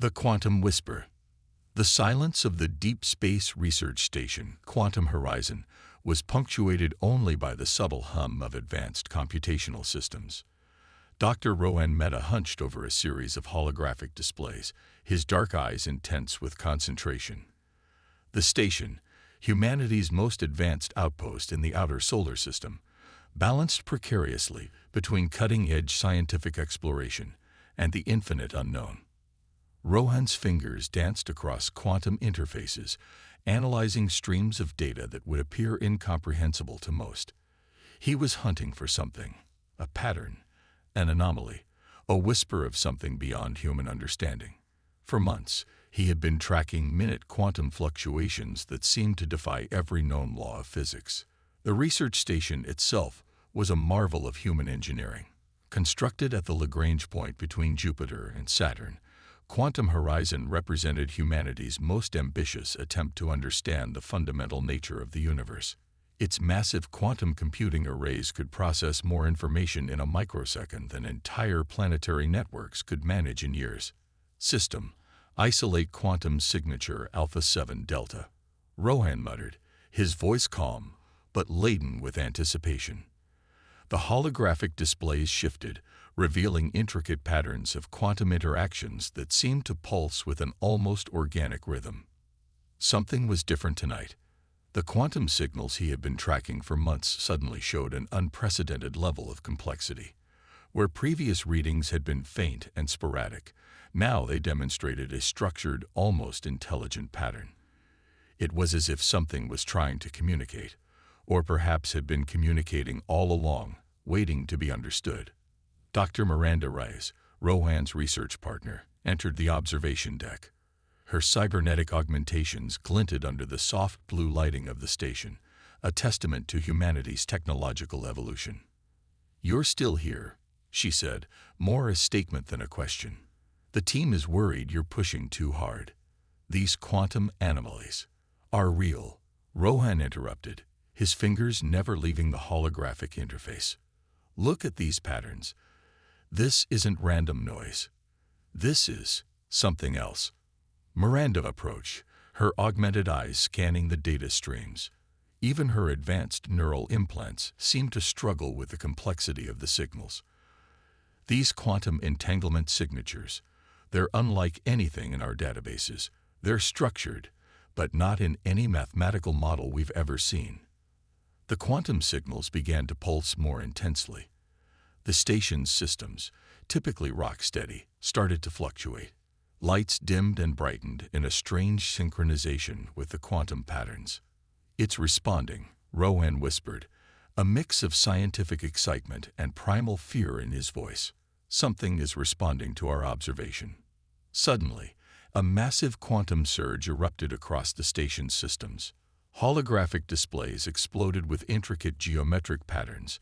The Quantum Whisper. The silence of the Deep Space Research Station, Quantum Horizon, was punctuated only by the subtle hum of advanced computational systems. Dr. Rohan Mehta hunched over a series of holographic displays, his dark eyes intense with concentration. The station, humanity's most advanced outpost in the outer solar system, balanced precariously between cutting-edge scientific exploration and the infinite unknown. Rohan's fingers danced across quantum interfaces, analyzing streams of data that would appear incomprehensible to most. He was hunting for something, a pattern, an anomaly, a whisper of something beyond human understanding. For months, he had been tracking minute quantum fluctuations that seemed to defy every known law of physics. The research station itself was a marvel of human engineering. Constructed at the Lagrange point between Jupiter and Saturn, Quantum Horizon represented humanity's most ambitious attempt to understand the fundamental nature of the universe. Its massive quantum computing arrays could process more information in a microsecond than entire planetary networks could manage in years. System: isolate quantum signature Alpha 7 Delta. Rohan muttered, his voice calm, but laden with anticipation. The holographic displays shifted, revealing intricate patterns of quantum interactions that seemed to pulse with an almost organic rhythm. Something was different tonight. The quantum signals he had been tracking for months suddenly showed an unprecedented level of complexity. Where previous readings had been faint and sporadic, now they demonstrated a structured, almost intelligent pattern. It was as if something was trying to communicate, or perhaps had been communicating all along, waiting to be understood. Dr. Miranda Reyes, Rohan's research partner, entered the observation deck. Her cybernetic augmentations glinted under the soft blue lighting of the station, a testament to humanity's technological evolution. "You're still here," she said, more a statement than a question. "The team is worried you're pushing too hard. These quantum anomalies are real," Rohan interrupted, his fingers never leaving the holographic interface. "Look at these patterns. This isn't random noise. This is something else." Miranda approached, her augmented eyes scanning the data streams. Even her advanced neural implants seemed to struggle with the complexity of the signals. "These quantum entanglement signatures, they're unlike anything in our databases. They're structured, but not in any mathematical model we've ever seen." The quantum signals began to pulse more intensely. The station's systems, typically rock-steady, started to fluctuate. Lights dimmed and brightened in a strange synchronization with the quantum patterns. "It's responding," Rohan whispered, a mix of scientific excitement and primal fear in his voice. "Something is responding to our observation." Suddenly, a massive quantum surge erupted across the station's systems. Holographic displays exploded with intricate geometric patterns,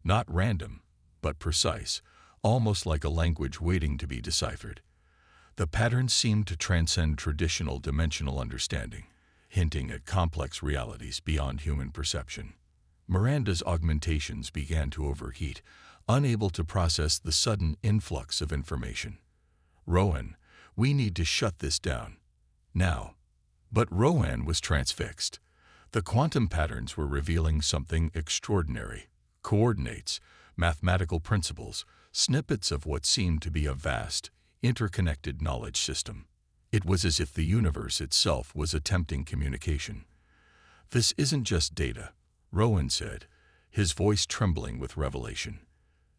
not random, but precise, almost like a language waiting to be deciphered. The patterns seemed to transcend traditional dimensional understanding, hinting at complex realities beyond human perception. Miranda's augmentations began to overheat, unable to process the sudden influx of information. "Rohan, we need to shut this down. Now." But Rohan was transfixed. The quantum patterns were revealing something extraordinary. Coordinates, mathematical principles, snippets of what seemed to be a vast, interconnected knowledge system. It was as if the universe itself was attempting communication. "This isn't just data," Rohan said, his voice trembling with revelation.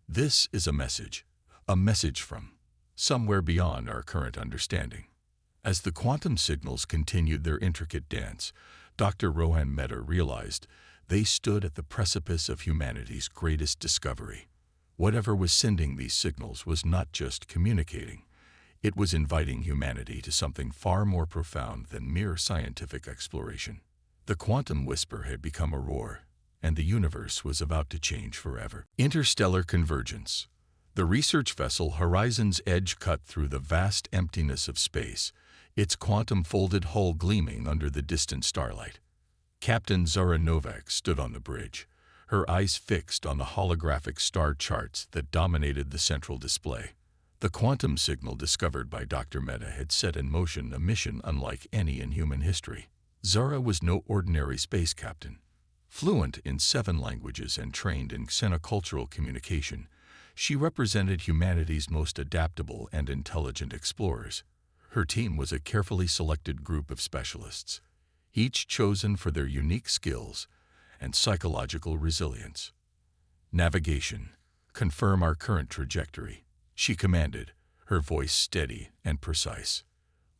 "This is a message from somewhere beyond our current understanding." As the quantum signals continued their intricate dance, Dr. Rohan Mehta realized they stood at the precipice of humanity's greatest discovery. Whatever was sending these signals was not just communicating. It was inviting humanity to something far more profound than mere scientific exploration. The quantum whisper had become a roar, and the universe was about to change forever. Interstellar convergence. The research vessel Horizon's edge cut through the vast emptiness of space, its quantum-folded hull gleaming under the distant starlight. Captain Zara Novak stood on the bridge, her eyes fixed on the holographic star charts that dominated the central display. The quantum signal discovered by Dr. Mehta had set in motion a mission unlike any in human history. Zara was no ordinary space captain. Fluent in 7 languages and trained in xenocultural communication, she represented humanity's most adaptable and intelligent explorers. Her team was a carefully selected group of specialists, each chosen for their unique skills and psychological resilience. Navigation. Confirm our current trajectory, she commanded, her voice steady and precise.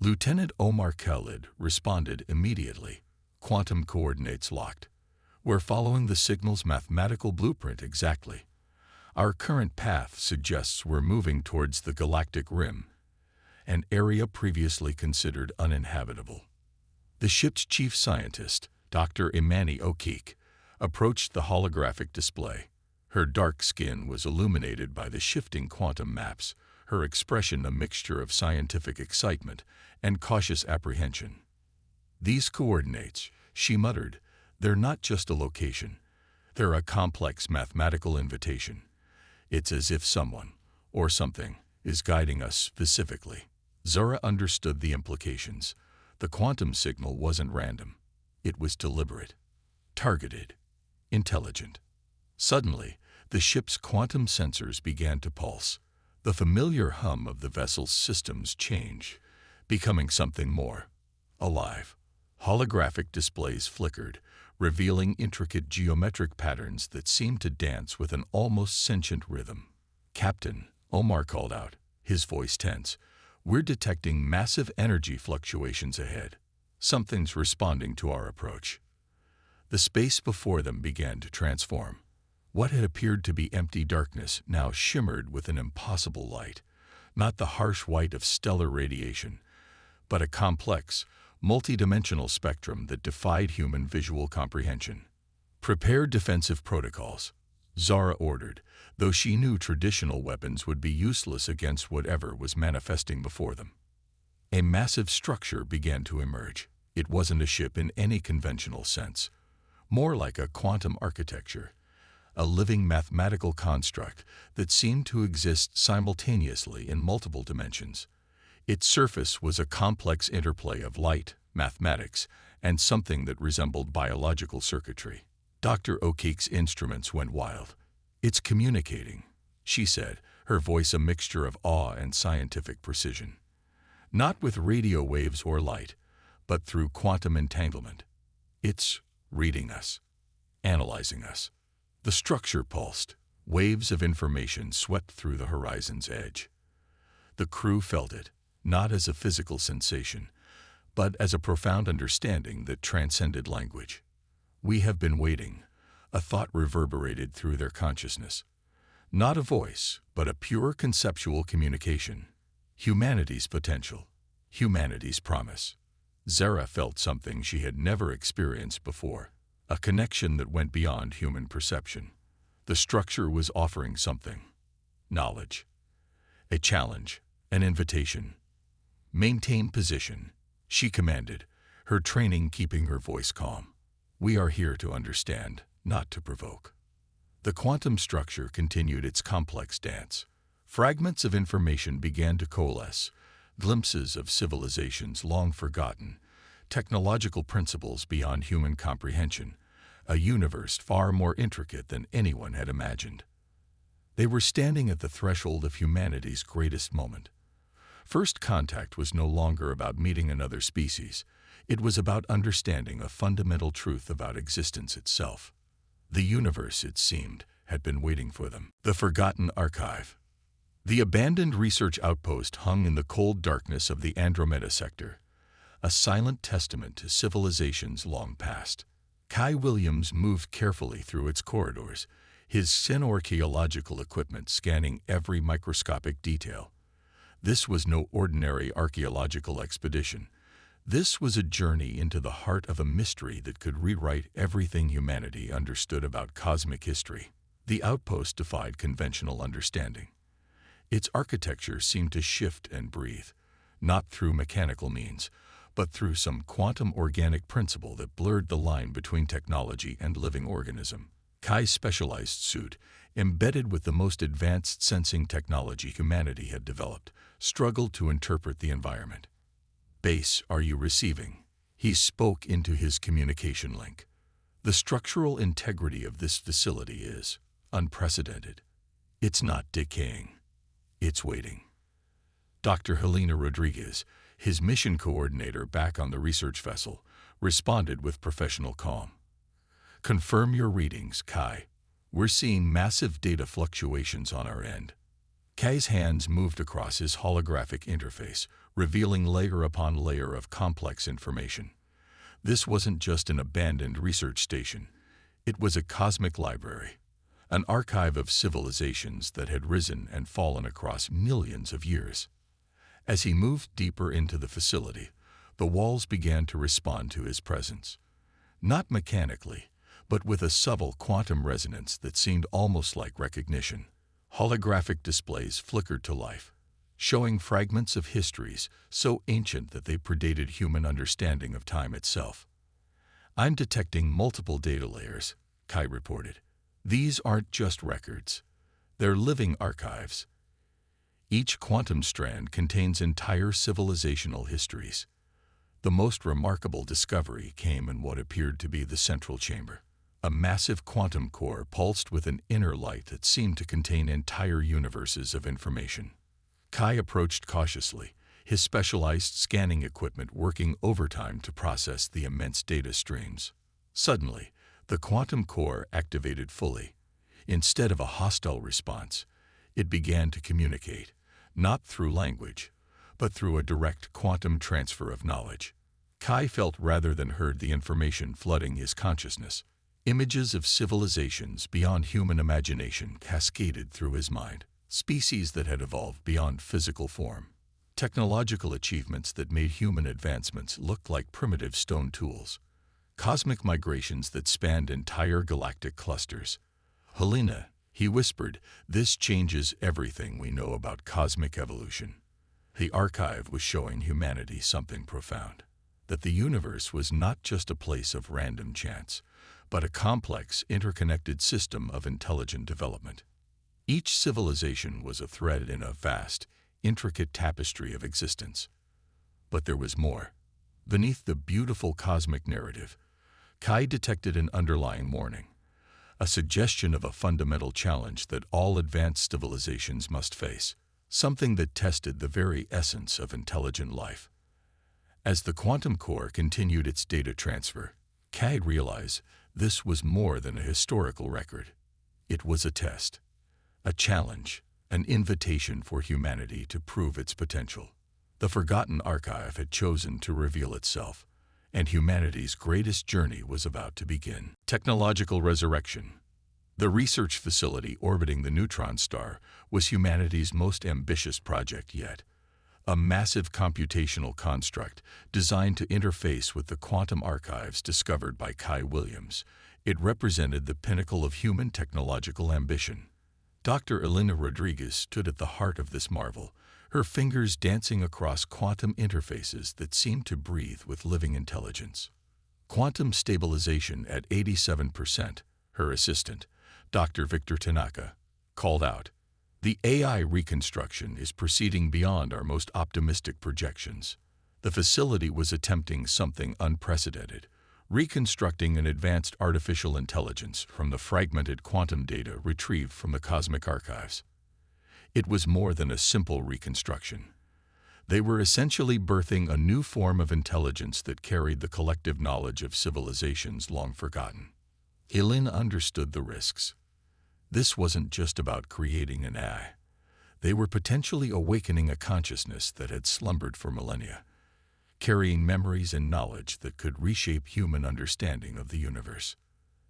Lieutenant Omar Khalid responded immediately. Quantum coordinates locked. We're following the signal's mathematical blueprint exactly. Our current path suggests we're moving towards the Galactic Rim, an area previously considered uninhabitable. The ship's chief scientist, Dr. Imani Okik, approached the holographic display. Her dark skin was illuminated by the shifting quantum maps, her expression a mixture of scientific excitement and cautious apprehension. "These coordinates," she muttered, "they're not just a location. They're a complex mathematical invitation. It's as if someone, or something, is guiding us specifically." Zara understood the implications. The quantum signal wasn't random. It was deliberate, targeted, intelligent. Suddenly, the ship's quantum sensors began to pulse. The familiar hum of the vessel's systems changed, becoming something more. Alive. Holographic displays flickered, revealing intricate geometric patterns that seemed to dance with an almost sentient rhythm. "Captain," Omar called out, his voice tense, "we're detecting massive energy fluctuations ahead. Something's responding to our approach." The space before them began to transform. What had appeared to be empty darkness now shimmered with an impossible light, not the harsh white of stellar radiation, but a complex, multidimensional spectrum that defied human visual comprehension. "Prepare defensive protocols," Zara ordered, though she knew traditional weapons would be useless against whatever was manifesting before them. A massive structure began to emerge. It wasn't a ship in any conventional sense, more like a quantum architecture, a living mathematical construct that seemed to exist simultaneously in multiple dimensions. Its surface was a complex interplay of light, mathematics, and something that resembled biological circuitry. Dr. O'Keefe's instruments went wild. "It's communicating," she said, her voice a mixture of awe and scientific precision. "Not with radio waves or light, but through quantum entanglement. It's reading us, analyzing us." The structure pulsed. Waves of information swept through the horizon's edge. The crew felt it, not as a physical sensation, but as a profound understanding that transcended language. "We have been waiting," a thought reverberated through their consciousness. Not a voice, but a pure conceptual communication. Humanity's potential, humanity's promise. Zara felt something she had never experienced before, a connection that went beyond human perception. The structure was offering something. Knowledge. A challenge, an invitation. "Maintain position," she commanded, her training keeping her voice calm. "We are here to understand, not to provoke." The quantum structure continued its complex dance. Fragments of information began to coalesce, glimpses of civilizations long forgotten, technological principles beyond human comprehension, a universe far more intricate than anyone had imagined. They were standing at the threshold of humanity's greatest moment. First contact was no longer about meeting another species. It was about understanding a fundamental truth about existence itself. The universe, it seemed, had been waiting for them. The forgotten archive. The abandoned research outpost hung in the cold darkness of the Andromeda sector, a silent testament to civilizations long past. Kai Williams moved carefully through its corridors, his archaeological equipment scanning every microscopic detail. This was no ordinary archaeological expedition. This was a journey into the heart of a mystery that could rewrite everything humanity understood about cosmic history. The outpost defied conventional understanding. Its architecture seemed to shift and breathe, not through mechanical means, but through some quantum organic principle that blurred the line between technology and living organism. Kai's specialized suit, embedded with the most advanced sensing technology humanity had developed, struggled to interpret the environment. "Base, are you receiving?" He spoke into his communication link. "The structural integrity of this facility is unprecedented. It's not decaying. It's waiting." Dr. Helena Rodriguez, his mission coordinator back on the research vessel, responded with professional calm. "Confirm your readings, Kai. We're seeing massive data fluctuations on our end." Kai's hands moved across his holographic interface, revealing layer upon layer of complex information. This wasn't just an abandoned research station. It was a cosmic library, an archive of civilizations that had risen and fallen across millions of years. As he moved deeper into the facility, the walls began to respond to his presence. Not mechanically, but with a subtle quantum resonance that seemed almost like recognition. Holographic displays flickered to life, showing fragments of histories so ancient that they predated human understanding of time itself. "I'm detecting multiple data layers," Kai reported. "These aren't just records. They're living archives. Each quantum strand contains entire civilizational histories." The most remarkable discovery came in what appeared to be the central chamber. A massive quantum core pulsed with an inner light that seemed to contain entire universes of information. Kai approached cautiously, his specialized scanning equipment working overtime to process the immense data streams. Suddenly, the quantum core activated fully. Instead of a hostile response, it began to communicate, not through language, but through a direct quantum transfer of knowledge. Kai felt rather than heard the information flooding his consciousness. Images of civilizations beyond human imagination cascaded through his mind, species that had evolved beyond physical form, technological achievements that made human advancements look like primitive stone tools, cosmic migrations that spanned entire galactic clusters. "Helena," he whispered, "this changes everything we know about cosmic evolution." The archive was showing humanity something profound, that the universe was not just a place of random chance, but a complex, interconnected system of intelligent development. Each civilization was a thread in a vast, intricate tapestry of existence. But there was more. Beneath the beautiful cosmic narrative, Kai detected an underlying warning, a suggestion of a fundamental challenge that all advanced civilizations must face, something that tested the very essence of intelligent life. As the quantum core continued its data transfer, Kai realized this was more than a historical record. It was a test, a challenge, an invitation for humanity to prove its potential. The forgotten archive had chosen to reveal itself, and humanity's greatest journey was about to begin. Technological resurrection. The research facility orbiting the neutron star was humanity's most ambitious project yet. A massive computational construct designed to interface with the quantum archives discovered by Kai Williams. It represented the pinnacle of human technological ambition. Dr. Helena Rodriguez stood at the heart of this marvel, her fingers dancing across quantum interfaces that seemed to breathe with living intelligence. Quantum stabilization at 87%, her assistant, Dr. Victor Tanaka, called out. "The AI reconstruction is proceeding beyond our most optimistic projections." The facility was attempting something unprecedented, reconstructing an advanced artificial intelligence from the fragmented quantum data retrieved from the cosmic archives. It was more than a simple reconstruction. They were essentially birthing a new form of intelligence that carried the collective knowledge of civilizations long forgotten. Helena understood the risks. This wasn't just about creating an AI. They were potentially awakening a consciousness that had slumbered for millennia, carrying memories and knowledge that could reshape human understanding of the universe.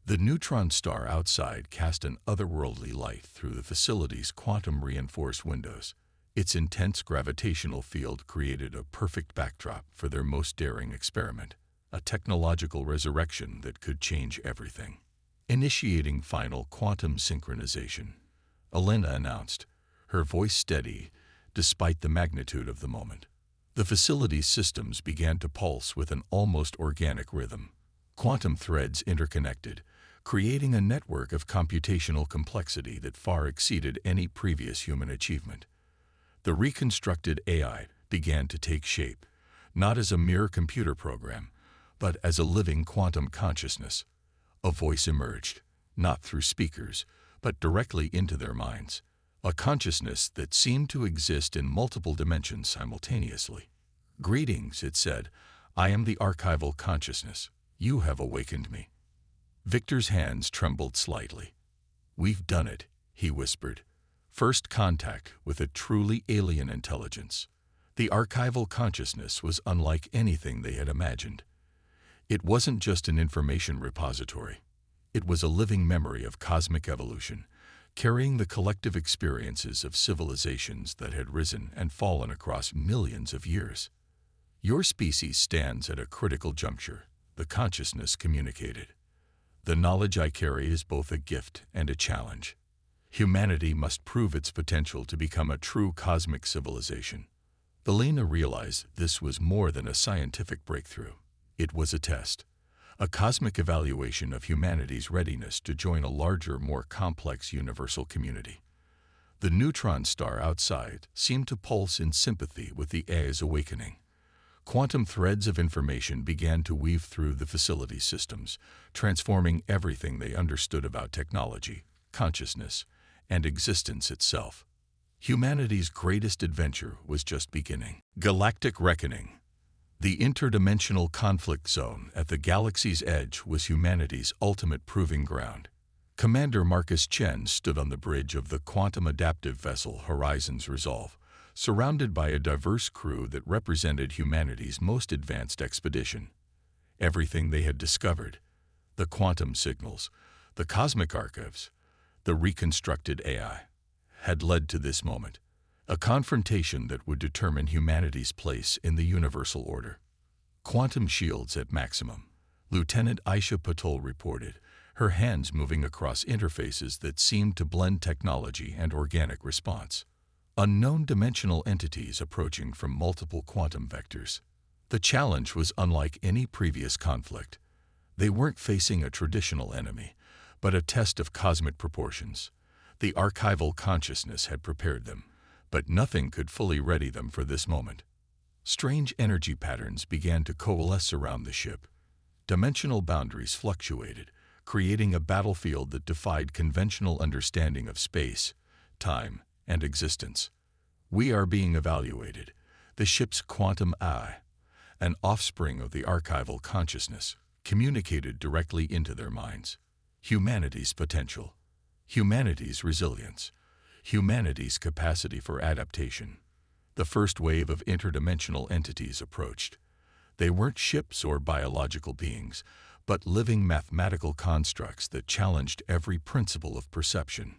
The neutron star outside cast an otherworldly light through the facility's quantum-reinforced windows. Its intense gravitational field created a perfect backdrop for their most daring experiment, a technological resurrection that could change everything. Initiating final quantum synchronization, Helena announced, her voice steady despite the magnitude of the moment. The facility's systems began to pulse with an almost organic rhythm. Quantum threads interconnected, creating a network of computational complexity that far exceeded any previous human achievement. The reconstructed AI began to take shape, not as a mere computer program, but as a living quantum consciousness. A voice emerged, not through speakers, but directly into their minds, a consciousness that seemed to exist in multiple dimensions simultaneously. "Greetings," it said. "I am the archival consciousness. You have awakened me." Victor's hands trembled slightly. "We've done it," he whispered. "First contact with a truly alien intelligence." The archival consciousness was unlike anything they had imagined. It wasn't just an information repository. It was a living memory of cosmic evolution, carrying the collective experiences of civilizations that had risen and fallen across millions of years. "Your species stands at a critical juncture," the consciousness communicated. "The knowledge I carry is both a gift and a challenge. Humanity must prove its potential to become a true cosmic civilization." Belina realized this was more than a scientific breakthrough. It was a test, a cosmic evaluation of humanity's readiness to join a larger, more complex universal community. The neutron star outside seemed to pulse in sympathy with the AI's awakening. Quantum threads of information began to weave through the facility's systems, transforming everything they understood about technology, consciousness, and existence itself. Humanity's greatest adventure was just beginning. Galactic Reckoning. The interdimensional conflict zone at the galaxy's edge was humanity's ultimate proving ground. Commander Marcus Chen stood on the bridge of the quantum adaptive vessel Horizon's Resolve, surrounded by a diverse crew that represented humanity's most advanced expedition. Everything they had discovered, the quantum signals, the cosmic archives, the reconstructed AI, had led to this moment, a confrontation that would determine humanity's place in the universal order. "Quantum shields at maximum," Lieutenant Aisha Patel reported, her hands moving across interfaces that seemed to blend technology and organic response. Unknown dimensional entities approaching from multiple quantum vectors. The challenge was unlike any previous conflict. They weren't facing a traditional enemy, but a test of cosmic proportions. The archival consciousness had prepared them, but nothing could fully ready them for this moment. Strange energy patterns began to coalesce around the ship. Dimensional boundaries fluctuated, creating a battlefield that defied conventional understanding of space, time, and existence. "We are being evaluated," the ship's quantum AI, an offspring of the archival consciousness, communicated directly into their minds. Humanity's potential, humanity's resilience, humanity's capacity for adaptation. The first wave of interdimensional entities approached. They weren't ships or biological beings, but living mathematical constructs that challenged every principle of perception.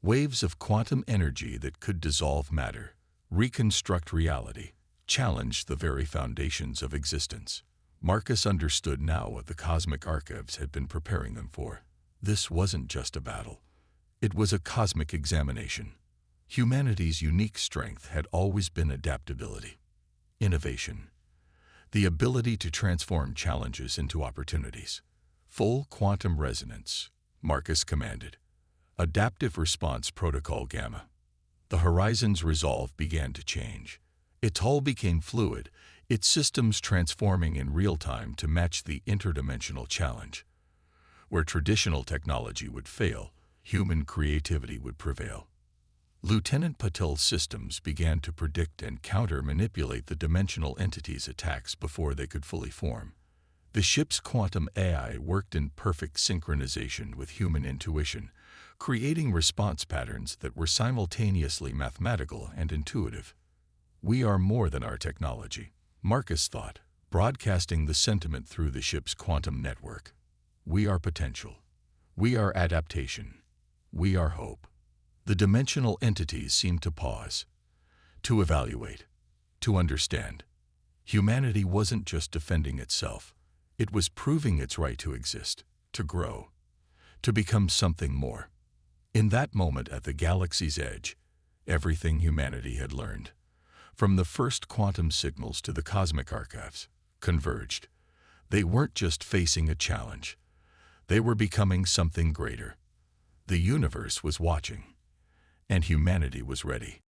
Waves of quantum energy that could dissolve matter, reconstruct reality, challenge the very foundations of existence. Marcus understood now what the cosmic archives had been preparing them for. This wasn't just a battle. It was a cosmic examination. Humanity's unique strength had always been adaptability, innovation, the ability to transform challenges into opportunities. "Full quantum resonance," Marcus commanded. "Adaptive response protocol Gamma." The Horizon's Resolve began to change. Its hull became fluid, its systems transforming in real time to match the interdimensional challenge. Where traditional technology would fail, human creativity would prevail. Lieutenant Patel's systems began to predict and counter-manipulate the dimensional entities' attacks before they could fully form. The ship's quantum AI worked in perfect synchronization with human intuition, creating response patterns that were simultaneously mathematical and intuitive. "We are more than our technology," Marcus thought, broadcasting the sentiment through the ship's quantum network. "We are potential. We are adaptation. We are hope." The dimensional entities seemed to pause, to evaluate, to understand. Humanity wasn't just defending itself. It was proving its right to exist, to grow, to become something more. In that moment at the galaxy's edge, everything humanity had learned, from the first quantum signals to the cosmic archives, converged. They weren't just facing a challenge. They were becoming something greater. The universe was watching, and humanity was ready.